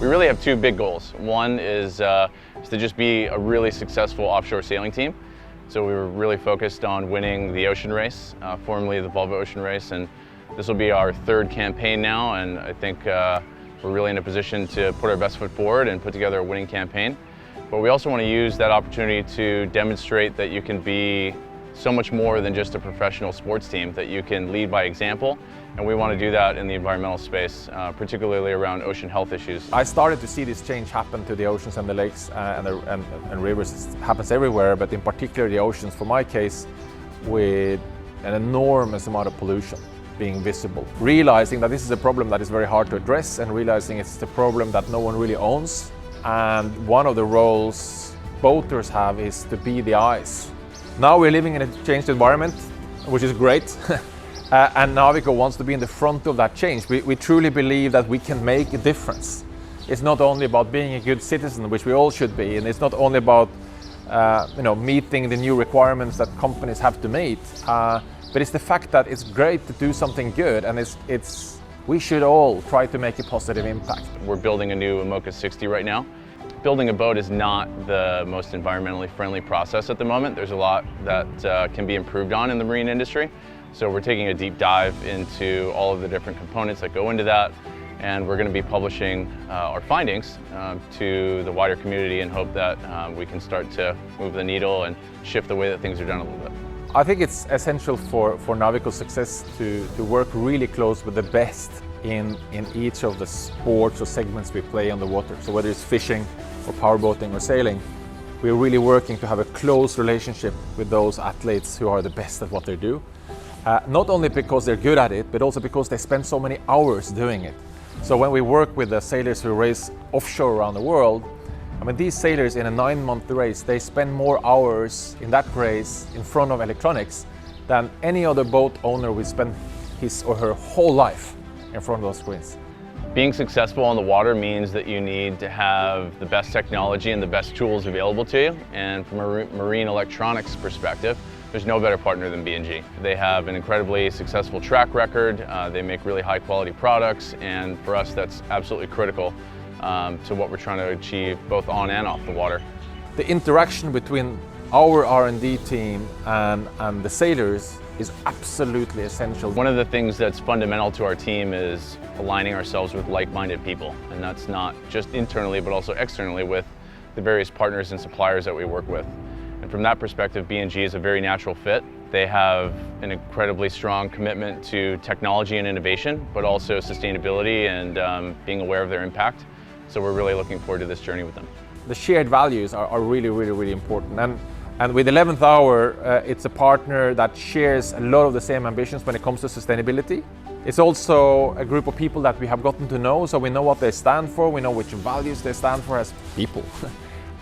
We really have two big goals. One is to just be a really successful offshore sailing team. So we were really focused on winning the Ocean Race, formerly the Volvo Ocean Race, and this will be our third campaign now, and I think we're really in a position to put our best foot forward and put together a winning campaign. But we also want to use that opportunity to demonstrate that you can be so much more than just a professional sports team, that you can lead by example, and we want to do that in the environmental space, particularly around ocean health issues. I started to see this change happen to the oceans and the lakes and rivers. It happens everywhere, but in particular the oceans, for my case, with an enormous amount of pollution being visible. Realizing that this is a problem that is very hard to address, and realizing it's the problem that no one really owns. And one of the roles boaters have is to be the eyes. Now we're living in a changed environment, which is great, and Navico wants to be in the front of that change. We truly believe that we can make a difference. It's not only about being a good citizen, which we all should be, and it's not only about meeting the new requirements that companies have to meet, but it's the fact that it's great to do something good, and we should all try to make a positive impact. We're building a new Imoca 60 right now. Building a boat is not the most environmentally friendly process at the moment. There's a lot that can be improved on in the marine industry. So we're taking a deep dive into all of the different components that go into that, and we're going to be publishing our findings to the wider community and hope that we can start to move the needle and shift the way that things are done a little bit. I think it's essential for Navico's success to work really close with the best in each of the sports or segments we play on the water. So whether it's fishing or powerboating or sailing, we're really working to have a close relationship with those athletes who are the best at what they do. Not only because they're good at it, but also because they spend so many hours doing it. So when we work with the sailors who race offshore around the world, I mean, these sailors in a 9-month race, they spend more hours in that race in front of electronics than any other boat owner will spend his or her whole life in front of those screens. Being successful on the water means that you need to have the best technology and the best tools available to you. And from a marine electronics perspective, there's no better partner than B&G. They have an incredibly successful track record, they make really high quality products, and for us that's absolutely critical to what we're trying to achieve both on and off the water. The interaction between our R&D team and the sailors is absolutely essential. One of the things that's fundamental to our team is aligning ourselves with like-minded people, and that's not just internally but also externally with the various partners and suppliers that we work with. And from that perspective, B&G is a very natural fit. They have an incredibly strong commitment to technology and innovation, but also sustainability and being aware of their impact. So we're really looking forward to this journey with them. The shared values are really important. And with 11th Hour, it's a partner that shares a lot of the same ambitions when it comes to sustainability. It's also a group of people that we have gotten to know, so we know what they stand for, we know which values they stand for as people.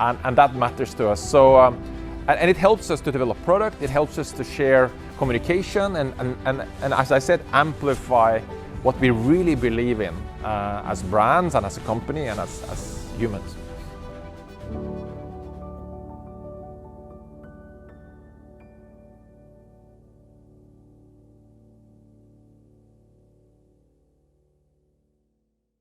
and that matters to us. So, and it helps us to develop product, it helps us to share communication and as I said, amplify what we really believe in as brands and as a company and as humans.